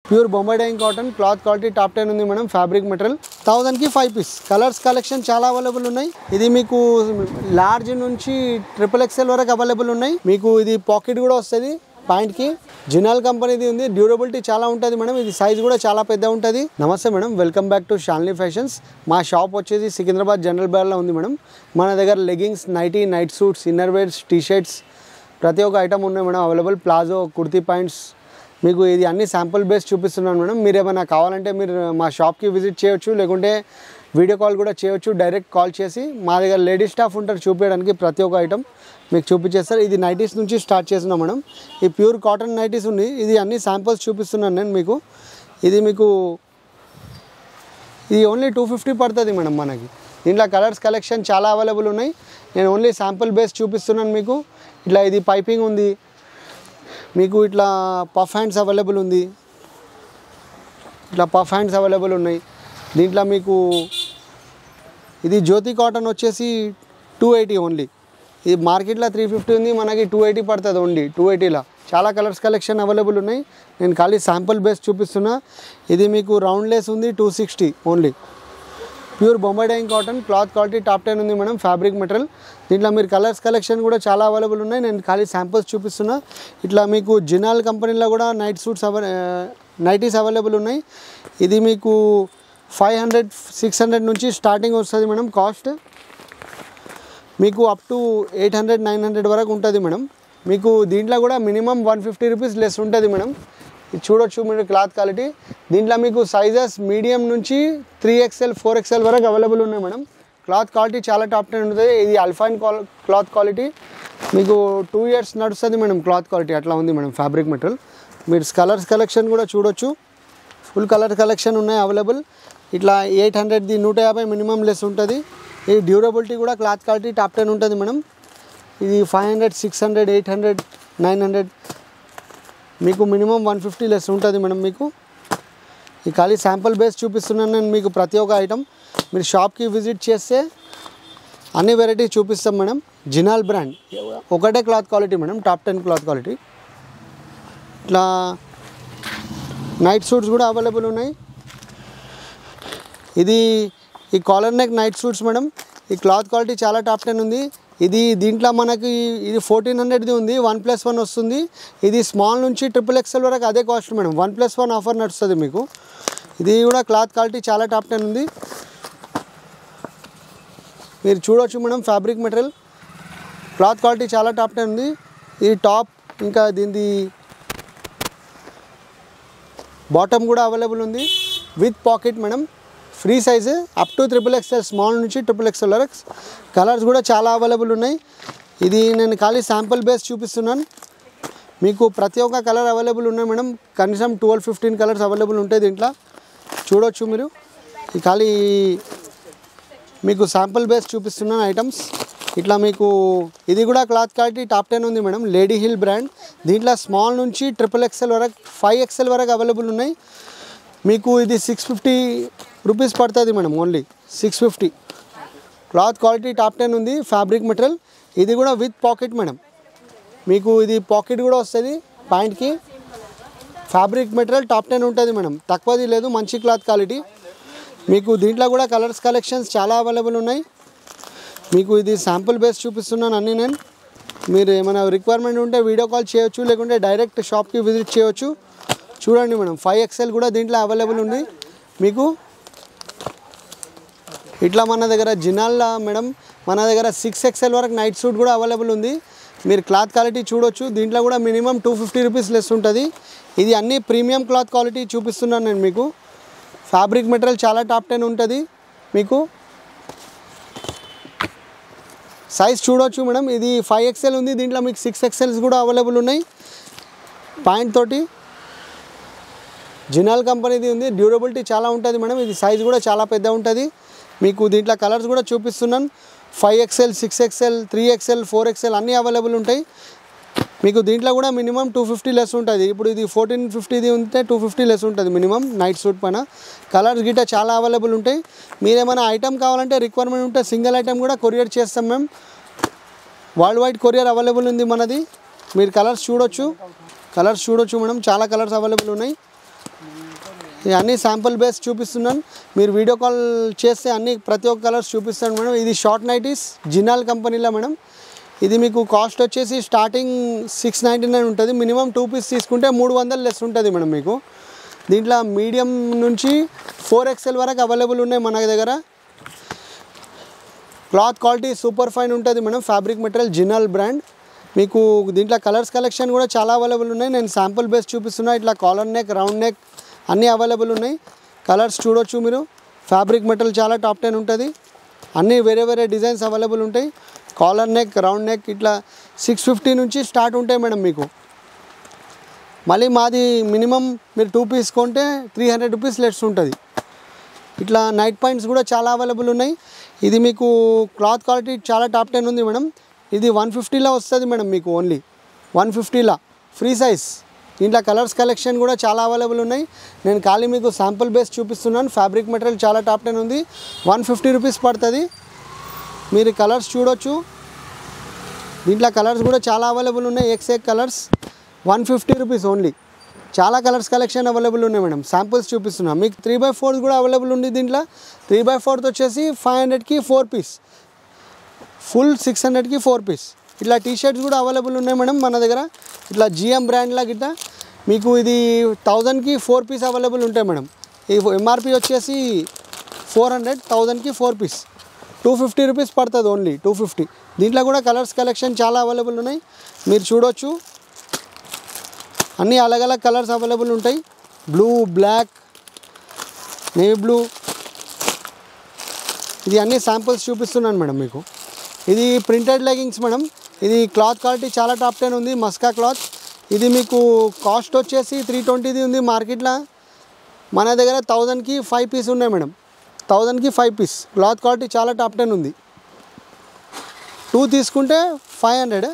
Pure Bombay dyeing cotton cloth quality top 10 ఉంది madam. Fabric material 1000 కి 5 piece. Colours collection చాలా available ఉన్నాయి. ఇది మీకు లార్జ్ నుంచి XXL వరకు అవైలబుల్ ఉన్నాయి. మీకు ఇది పాకెట్ కూడా వస్తుంది పాయింట్ కి. జినాల్ కంపెనీది ఉంది. డ్యూరబిలిటీ చాలా ఉంటుంది మేడం. ఇది సైజ్ కూడా చాలా పెద్ద ఉంటుంది. నమస్తే madam, welcome back to Shalini fashions. మా షాప్ వచ్చేసి సికింద్రాబాద్ జనరల్ బజార్లో ఉంది మేడం. మన దగ్గర leggings, nighty, night suits, inner wears, T shirts ప్రతి ఒక్క ఐటమ్ ఉన్నాయి madam available. Palazzo, kurti pants మీకు ఇది అన్ని శాంపుల్ బేస్ చూపిస్తున్నాను మేడం. మీరు ఏమైనా కావాలంటే మీరు మా షాప్కి విజిట్ చేయొచ్చు, లేకుంటే వీడియో కాల్ కూడా చేయొచ్చు. డైరెక్ట్ కాల్ చేసి మా దగ్గర లేడీస్ స్టాఫ్ ఉంటారు చూపించడానికి ప్రతి ఒక్క ఐటమ్ మీకు చూపించేస్తారు. ఇది నైటీస్ నుంచి స్టార్ట్ చేస్తున్నాం మేడం. ఈ ప్యూర్ కాటన్ నైటీస్ ఉంది. ఇది అన్ని శాంపుల్స్ చూపిస్తున్నాను నేను మీకు. ఇది మీకు ఇది ఓన్లీ 250 పడుతుంది మేడం మనకి. దీంట్లో కలర్స్ కలెక్షన్ చాలా అవైలబుల్ ఉన్నాయి. నేను ఓన్లీ శాంపుల్ బేస్ చూపిస్తున్నాను మీకు. ఇట్లా ఇది పైపింగ్ ఉంది మీకు. ఇట్లా పఫ్ హ్యాండ్స్ అవైలబుల్ ఉంది. ఇట్లా పఫ్ హ్యాండ్స్ అవైలబుల్ ఉన్నాయి. దీంట్లో మీకు ఇది జ్యోతి కాటన్ వచ్చేసి 280 ఓన్లీ. ఇది మార్కెట్లో 350 ఉంది, మనకి 280 పడుతుంది ఓన్లీ. 280లా చాలా కలర్స్ కలెక్షన్ అవైలబుల్ ఉన్నాయి. నేను ఖాళీ శాంపుల్ బేస్ చూపిస్తున్నా. ఇది మీకు రౌండ్ లేస్ ఉంది 260 only. Pure Bombay dyeing cotton cloth quality top 10 ఉంది మేడం. Fabric material. దీంట్లో మీరు కలర్స్ కలెక్షన్ కూడా చాలా అవైలబుల్ ఉన్నాయి. నేను ఖాళీ శాంపుల్స్ చూపిస్తున్నా. ఇట్లా మీకు జినాల్ కంపెనీలో కూడా నైట్ సూట్స్ నైటీస్ అవైలబుల్ ఉన్నాయి. ఇది మీకు 500-600 నుంచి స్టార్టింగ్ వస్తుంది మేడం కాస్ట్. మీకు అప్ టు 800-900 వరకు ఉంటుంది మేడం. మీకు దీంట్లో కూడా మినిమం 150 రూపీస్ లెస్ ఉంటుంది మేడం. ఇది చూడొచ్చు మీరు క్లాత్ క్వాలిటీ. దీంట్లో మీకు సైజెస్ మీడియం నుంచి 3XL 4XL వరకు అవైలబుల్ ఉన్నాయి మేడం. క్లాత్ క్వాలిటీ చాలా టాప్ 10 ఉంటుంది. ఇది అల్ఫైన్ క్లాత్ క్వాలిటీ. మీకు 2 ఇయర్స్ నడుస్తుంది మేడం. క్లాత్ క్వాలిటీ అట్లా ఉంది మేడం ఫ్యాబ్రిక్ మెటీరియల్. మీరు కలర్స్ కలెక్షన్ కూడా చూడొచ్చు. ఫుల్ కలర్ కలెక్షన్ ఉన్నాయి అవైలబుల్. ఇట్లా 800ది 150 మినిమం లెస్ ఉంటుంది. ఈ డ్యూరబిలిటీ కూడా క్లాత్ క్వాలిటీ టాప్ 10 ఉంటుంది మేడం. ఇది 500, 600, 800, 900 మీకు మినిమం 150 లెస్ ఉంటుంది మేడం. మీకు ఈ ఖాళీ శాంపుల్ బేస్ చూపిస్తున్నాను నేను మీకు ప్రతి ఒక్క ఐటమ్. మీరు షాప్కి విజిట్ చేస్తే అన్ని వెరైటీస్ చూపిస్తాం మేడం. జినాల్ బ్రాండ్ ఒకటే cloth quality madam. Top 10 cloth quality. ఇట్లా నైట్ సూట్స్ కూడా అవైలబుల్ ఉన్నాయి. ఇది ఈ collar neck night suits madam. ఈ క్లాత్ క్వాలిటీ చాలా టాప్ 10 ఉంది. ఇది దీంట్లో మనకి ఇది 1400ది ఉంది. 1+1 వస్తుంది. ఇది స్మాల్ నుంచి XXL వరకు అదే కాస్ట్ మేడం. 1+1 ఆఫర్ నడుస్తుంది మీకు. ఇది కూడా క్లాత్ క్వాలిటీ చాలా టాప్ 10 ఉంది. మీరు చూడవచ్చు madam. Fabric material cloth quality చాలా టాప్ 10 ఉంది. ఈ టాప్ ఇంకా దీనిది బాటమ్ కూడా అవైలబుల్ ఉంది with pocket madam. Free size up to XXL, small నుంచి XXL వరకు. కలర్స్ కూడా చాలా అవైలబుల్ ఉన్నాయి. ఇది నేను ఖాళీ శాంపుల్ బేస్ చూపిస్తున్నాను మీకు. ప్రతి ఒక్క కలర్ అవైలబుల్ ఉన్నాయి మేడం. కనీసం 12-15 కలర్స్ అవైలబుల్ ఉంటాయి దీంట్లో. చూడొచ్చు మీరు. ఈ ఖాళీ మీకు శాంపుల్ బేస్ చూపిస్తున్నాను ఐటమ్స్. ఇట్లా మీకు ఇది కూడా క్లాత్ క్వాలిటీ టాప్ 10 ఉంది మేడం. Lady hill brand. దీంట్లో స్మాల్ నుంచి XXL వరకు 5XL వరకు అవైలబుల్ ఉన్నాయి. మీకు ఇది 650 రూపీస్ పడుతుంది madam. Only 650. Cloth quality top 10 ఉంది. Fabric material. ఇది కూడా విత్ పాకెట్ మేడం. మీకు ఇది పాకెట్ కూడా వస్తుంది పాయింట్కి. ఫ్యాబ్రిక్ మెటీరియల్ టాప్ 10 ఉంటుంది మేడం. తక్కువది లేదు. మంచి క్లాత్ క్వాలిటీ. మీకు దీంట్లో కూడా కలర్స్ కలెక్షన్స్ చాలా అవైలబుల్ ఉన్నాయి. మీకు ఇది శాంపుల్ బేస్ చూపిస్తున్నాను అన్నీ నేను. మీరు ఏమైనా రిక్వైర్మెంట్ ఉంటే వీడియో కాల్ చేయొచ్చు, లేకుంటే డైరెక్ట్ షాప్కి విజిట్ చేయొచ్చు. చూడండి మేడం. 5XL కూడా దీంట్లో అవైలబుల్ ఉంది మీకు. ఇట్లా మన దగ్గర జినాల్లా మేడం మన దగ్గర 6XL వరకు నైట్ సూట్ కూడా అవైలబుల్ ఉంది. మీరు క్లాత్ క్వాలిటీ చూడొచ్చు. దీంట్లో కూడా మినిమం 250 రూపీస్ లెస్ ఉంటుంది. ఇది అన్ని ప్రీమియం క్లాత్ క్వాలిటీ చూపిస్తున్నాను నేను మీకు. ఫ్యాబ్రిక్ మెటీరియల్ చాలా టాప్ 10 ఉంటుంది మీకు. సైజ్ చూడొచ్చు మేడం. ఇది 5XL ఉంది. దీంట్లో మీకు 6XLs కూడా అవైలబుల్ ఉన్నాయి పాయింట్ తోటి. జినాల్ కంపెనీది ఉంది. డ్యూరబిలిటీ చాలా ఉంటుంది మేడం. ఇది సైజ్ కూడా చాలా పెద్ద ఉంటుంది మీకు. దీంట్లో కలర్స్ కూడా చూపిస్తున్నాను. 5XL, 6XL, 3XL, 4XL అన్నీ అవైలబుల్ ఉంటాయి మీకు. దీంట్లో కూడా మినిమం 250 లెస్ ఉంటుంది. ఇప్పుడు ఇది 1450ది ఉంటే 250 లెస్ ఉంటుంది మినిమం నైట్ సూట్ పైన. కలర్స్ గిట్ట చాలా అవైలబుల్ ఉంటాయి. మీరేమైనా ఐటమ్ కావాలంటే రిక్వైర్మెంట్ ఉంటే సింగిల్ ఐటమ్ కూడా కొరియర్ చేస్తాం మేము. వరల్డ్ వైడ్ కొరియర్ అవైలబుల్ ఉంది మనది. మీరు కలర్స్ చూడొచ్చు మేడం. చాలా కలర్స్ అవైలబుల్ ఉన్నాయి. అన్ని శాంపుల్ బేస్ చూపిస్తున్నాను. మీరు వీడియో కాల్ చేస్తే అన్ని ప్రతి ఒక్క కలర్స్ చూపిస్తాను మేడం. ఇది షార్ట్ నైటీస్ జినాల్ కంపెనీలో మేడం. ఇది మీకు కాస్ట్ వచ్చేసి స్టార్టింగ్ 699 ఉంటుంది. మినిమం 2 పీస్ తీసుకుంటే 300 లెస్ ఉంటుంది మేడం మీకు. దీంట్లో మీడియం నుంచి 4XL వరకు అవైలబుల్ ఉన్నాయి మన దగ్గర. క్లాత్ క్వాలిటీ సూపర్ ఫైన్ ఉంటుంది మేడం. ఫ్యాబ్రిక్ మెటీరియల్ జినాల్ బ్రాండ్. మీకు దీంట్లో కలర్స్ కలెక్షన్ కూడా చాలా అవైలబుల్ ఉన్నాయి. నేను శాంపుల్ బేస్ చూపిస్తున్నా. ఇట్లా కాలర్ నెక్, రౌండ్ నెక్ అన్నీ అవైలబుల్ ఉన్నాయి. కలర్స్ చూడొచ్చు మీరు. ఫ్యాబ్రిక్ మెటీరియల్ చాలా టాప్ 10 ఉంటుంది. అన్నీ వేరే వేరే డిజైన్స్ అవైలబుల్ ఉంటాయి. కాలర్ నెక్, రౌండ్ నెక్ ఇట్లా 650 నుంచి స్టార్ట్ ఉంటాయి మేడం మీకు. మళ్ళీ మాది మినిమం మీరు 2 పీస్ కొంటే 300 రూపీస్ లెస్ ఉంటుంది. ఇట్లా నైట్ పాయింట్స్ కూడా చాలా అవైలబుల్ ఉన్నాయి. ఇది మీకు క్లాత్ క్వాలిటీ చాలా టాప్ 10 ఉంది మేడం. ఇది 150లో వస్తుంది మేడం మీకు. ఓన్లీ 150లా ఫ్రీ సైజ్. దీంట్లో కలర్స్ కలెక్షన్ కూడా చాలా అవైలబుల్ ఉన్నాయి. నేను ఖాళీ మీకు శాంపుల్ బేస్ చూపిస్తున్నాను. ఫ్యాబ్రిక్ మెటీరియల్ చాలా టాప్ 10 ఉంది. 150 రూపీస్ పడుతుంది. మీరు కలర్స్ చూడొచ్చు. దీంట్లో కలర్స్ కూడా చాలా అవైలబుల్ ఉన్నాయి. X colours 150 rupees only. చాలా కలర్స్ కలెక్షన్ అవైలబుల్ ఉన్నాయి మేడం. శాంపుల్స్ చూపిస్తున్నా. మీకు 3x4 కూడా అవైలబుల్ ఉంది. దీంట్లో 3x4 వచ్చేసి 500కి 4 పీస్, ఫుల్ 600కి 4 పీస్. ఇట్లా టీషర్ట్స్ కూడా అవైలబుల్ ఉన్నాయి మేడం మన దగ్గర. ఇట్లా GM బ్రాండ్లా గిట్ట మీకు ఇది 1000కి 4 పీస్ అవైలబుల్ ఉంటాయి మేడం. ఈ MRP వచ్చేసి 400, 1000కి 4 పీస్ 250 రూపీస్ పడుతుంది ఓన్లీ. 250. దీంట్లో కూడా కలర్స్ కలెక్షన్ చాలా అవైలబుల్ ఉన్నాయి. మీరు చూడొచ్చు. అన్నీ అలగ్ కలర్స్ అవైలబుల్ ఉంటాయి. Blue, black, navy blue. ఇది అన్ని శాంపుల్స్ చూపిస్తున్నాను మేడం మీకు. ఇది ప్రింటెడ్ లెగ్గింగ్స్ మేడం. ఇది క్లాత్ క్వాలిటీ చాలా టాప్ 10 ఉంది. మస్కా క్లాత్. ఇది మీకు కాస్ట్ వచ్చేసి 320 ఉంది మార్కెట్లో. మన దగ్గర 1000కి 5 పీస్ ఉన్నాయి మేడం. 1000కి 5 పీస్. క్లాత్ క్వాలిటీ చాలా టాప్ 10 ఉంది. 2 తీసుకుంటే 500,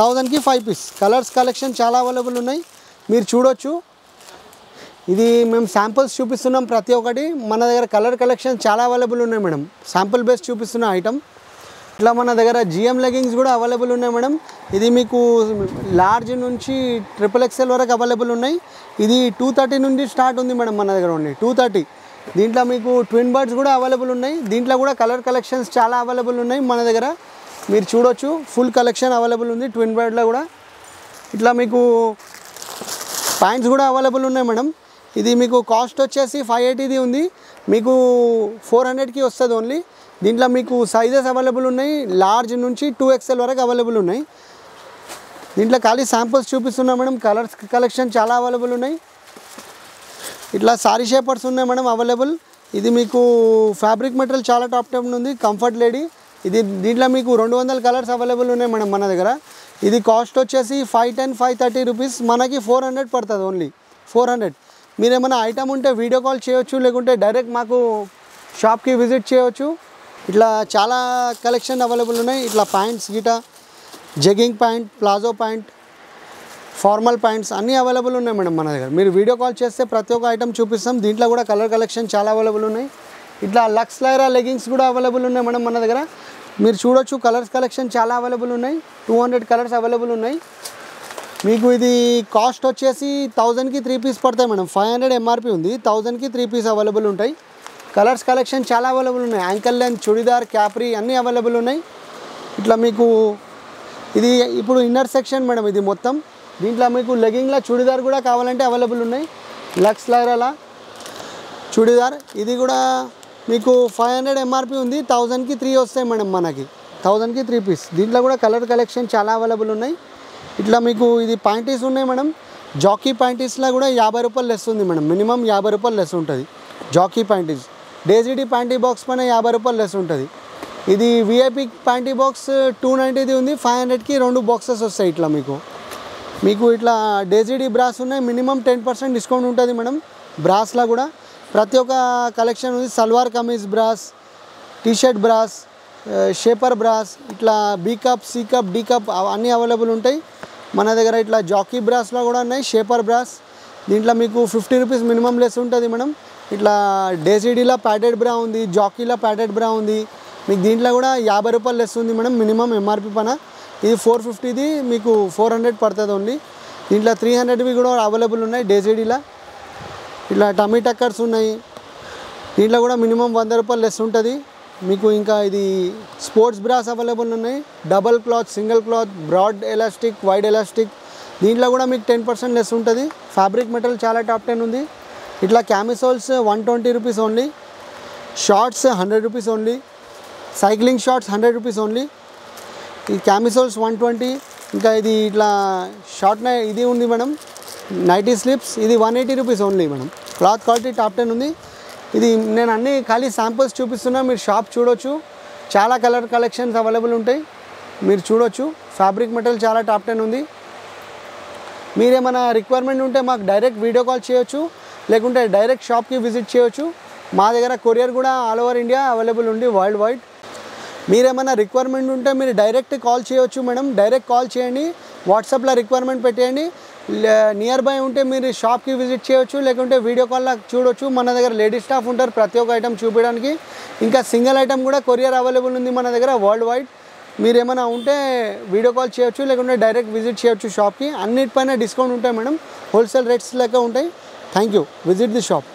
1000కి 5 పీస్. కలర్స్ కలెక్షన్ చాలా అవైలబుల్ ఉన్నాయి. మీరు చూడొచ్చు. ఇది మేము శాంపుల్స్ చూపిస్తున్నాం ప్రతి ఒక్కటి. మన దగ్గర కలర్ కలెక్షన్ చాలా అవైలబుల్ ఉన్నాయి మేడం. శాంపుల్ బేస్ చూపిస్తున్న ఐటమ్. ఇట్లా మన దగ్గర GM లెగ్గింగ్స్ కూడా అవైలబుల్ ఉన్నాయి మేడం. ఇది మీకు లార్జ్ నుంచి XXL వరకు అవైలబుల్ ఉన్నాయి. ఇది 230 నుండి స్టార్ట్ ఉంది మేడం మన దగ్గర ఓన్లీ 230. దీంట్లో మీకు ట్విన్ బర్డ్స్ కూడా అవైలబుల్ ఉన్నాయి. దీంట్లో కూడా కలర్ కలెక్షన్స్ చాలా అవైలబుల్ ఉన్నాయి మన దగ్గర. మీరు చూడొచ్చు. ఫుల్ కలెక్షన్ అవైలబుల్ ఉంది ట్విన్ బర్డ్లో కూడా. ఇట్లా మీకు ప్యాంట్స్ కూడా అవైలబుల్ ఉన్నాయి మేడం. ఇది మీకు కాస్ట్ వచ్చేసి 580 ఉంది. మీకు 400కి వస్తుంది ఓన్లీ. దీంట్లో మీకు సైజెస్ అవైలబుల్ ఉన్నాయి. లార్జ్ నుంచి 2XL వరకు అవైలబుల్ ఉన్నాయి. దీంట్లో ఖాళీ శాంపుల్స్ చూపిస్తున్నాం మేడం. కలర్స్ కలెక్షన్ చాలా అవైలబుల్ ఉన్నాయి. ఇట్లా సారీ షేపర్స్ ఉన్నాయి మేడం అవైలబుల్. ఇది మీకు ఫ్యాబ్రిక్ మెటీరియల్ చాలా టాప్ 10 ఉంది. Comfort lady. ఇది దీంట్లో మీకు 200 కలర్స్ అవైలబుల్ ఉన్నాయి మేడం మన దగ్గర. ఇది కాస్ట్ వచ్చేసి 510, 530 రూపీస్. మనకి 400 పడుతుంది ఓన్లీ. 400. మీరు ఏమైనా ఐటమ్ ఉంటే వీడియో కాల్ చేయొచ్చు, లేకుంటే డైరెక్ట్ మాకు షాప్కి విజిట్ చేయొచ్చు. ఇట్లా చాలా కలెక్షన్ అవైలబుల్ ఉన్నాయి. ఇట్లా ప్యాంట్స్ గిట, jegging pant, palazzo pant, formal pants అన్నీ అవైలబుల్ ఉన్నాయి మేడం మన దగ్గర. మీరు వీడియో కాల్ చేస్తే ప్రతి ఒక్క ఐటమ్ చూపిస్తాం. దీంట్లో కూడా కలర్ కలెక్షన్ చాలా అవైలబుల్ ఉన్నాయి. ఇట్లా లక్స్ లైరా లెగ్గింగ్స్ కూడా అవైలబుల్ ఉన్నాయి మేడం మన దగ్గర. మీరు చూడొచ్చు. కలర్స్ కలెక్షన్ చాలా అవైలబుల్ ఉన్నాయి. 200 కలర్స్ అవైలబుల్ ఉన్నాయి. మీకు ఇది కాస్ట్ వచ్చేసి 1000కి 3 పీస్ పడతాయి మేడం. 500 MRP ఉంది. 1000కి 3 పీస్ అవైలబుల్ ఉంటాయి. కలర్స్ కలెక్షన్ చాలా అవైలబుల్ ఉన్నాయి. యాంకల్ లెంత్, చుడిదార్, క్యాప్రీ అన్నీ అవైలబుల్ ఉన్నాయి. ఇట్లా మీకు ఇది ఇప్పుడు ఇన్నర్ సెక్షన్ మేడం. ఇది మొత్తం. దీంట్లో మీకు లెగ్గింగ్లా చుడిదార్ కూడా కావాలంటే అవైలబుల్ ఉన్నాయి. లక్స్ లైరాలా చుడిదార్. ఇది కూడా మీకు 500 MRP ఉంది. 1000కి 3 వస్తాయి మేడం మనకి. 1000కి 3 పీస్. దీంట్లో కూడా కలర్ కలెక్షన్ చాలా అవైలబుల్ ఉన్నాయి. ఇట్లా మీకు ఇది ప్యాంటీస్ ఉన్నాయి మేడం. జాకీ ప్యాంటీస్లో కూడా 50 రూపాయలు లెస్ ఉంది మేడం. మినిమం 50 రూపాయలు లెస్ ఉంటుంది జాకీ ప్యాంటీస్. డేజీడీ ప్యాంటీ బాక్స్ పైన 50 రూపాయలు లెస్ ఉంటుంది. ఇది VIP ప్యాంటీ బాక్స్ 290 ఉంది. 500కి 2 బాక్సెస్ వస్తాయి. ఇట్లా మీకు ఇట్లా డేజీడీ బ్రాస్ ఉన్నాయి. మినిమం 10% డిస్కౌంట్ ఉంటుంది మేడం. బ్రాస్లో కూడా ప్రతి ఒక్క కలెక్షన్ ఉంది. Salwar kameez bras, T shirt bras, shaper bras, ఇట్లా B cup, C cup, D cup అన్నీ అవైలబుల్ ఉంటాయి మన దగ్గర. ఇట్లా జాకీ బ్రాస్లో కూడా ఉన్నాయి. Shaper bras. దీంట్లో మీకు 50 రూపీస్ మినిమం లెస్ ఉంటుంది మేడం. ఇట్లా డేజీడీలో ప్యాడెడ్ బ్రా ఉంది. జాకీలో ప్యాడెడ్ బ్రా ఉంది. మీకు దీంట్లో కూడా 50 రూపాయలు లెస్ ఉంది మేడం. మినిమం MRP పైన. ఇది 450ది మీకు 400 పడుతుంది ఓన్లీ. దీంట్లో 300వి కూడా అవైలబుల్ ఉన్నాయి డేజీడీలో. ఇట్లా టమీ టక్కర్స్ ఉన్నాయి. దీంట్లో కూడా మినిమం 100 రూపాయలు లెస్ ఉంటుంది మీకు. ఇంకా ఇది స్పోర్ట్స్ బ్రాస్ అవైలబుల్ ఉన్నాయి. Double cloth, single cloth, broad elastic, wide elastic. దీంట్లో కూడా మీకు 10% లెస్ ఉంటుంది. ఫ్యాబ్రిక్ మెటీరియల్ చాలా టాప్ 10 ఉంది. ఇట్లా camisoles 120 rupees only. Shorts 100 rupees only. Cycling shorts 100 rupees only. ఈ క్యామిసోల్స్ 120. ఇంకా ఇది ఇట్లా షార్ట్ ఇది ఉంది మేడం, నైటీ స్లిప్స్. ఇది 180 rupees only madam. Cloth quality top 10 ఉంది. ఇది నేను అన్ని ఖాళీ శాంపుల్స్ చూపిస్తున్నా, మీరు షాప్ చూడొచ్చు. చాలా కలర్ కలెక్షన్స్ అవైలబుల్ ఉంటాయి, మీరు చూడొచ్చు. ఫ్యాబ్రిక్ మెటీరియల్ చాలా టాప్ 10 ఉంది. మీరేమైనా రిక్వైర్మెంట్ ఉంటే మాకు డైరెక్ట్ వీడియో కాల్ చేయొచ్చు, లేకుంటే డైరెక్ట్ షాప్కి విజిట్ చేయొచ్చు. మా దగ్గర కొరియర్ కూడా ఆల్ ఓవర్ ఇండియా అవైలబుల్ ఉంది, వరల్డ్ వైడ్. మీరేమైనా రిక్వైర్మెంట్ ఉంటే మీరు డైరెక్ట్ కాల్ చేయొచ్చు మేడం. డైరెక్ట్ కాల్ చేయండి, వాట్సాప్లో రిక్వైర్మెంట్ పెట్టేయండి. నియర్ బై ఉంటే మీరు షాప్కి విజిట్ చేయొచ్చు, లేకుంటే వీడియో కాల్లో చూడొచ్చు. మన దగ్గర లేడీస్ స్టాఫ్ ఉంటారు ప్రతి ఒక్క ఐటమ్ చూపించడానికి. ఇంకా సింగిల్ ఐటమ్ కూడా కొరియర్ అవైలబుల్ ఉంది మన దగ్గర వరల్డ్ వైడ్. మీరు ఏమైనా ఉంటే వీడియో కాల్ చేయొచ్చు, లేకుంటే డైరెక్ట్ విజిట్ చేయొచ్చు షాప్కి. అన్నిటిపైన డిస్కౌంట్ ఉంటాయి మేడం, హోల్సేల్ రేట్స్ లెక్క ఉంటాయి. Thank you. Visit the shop.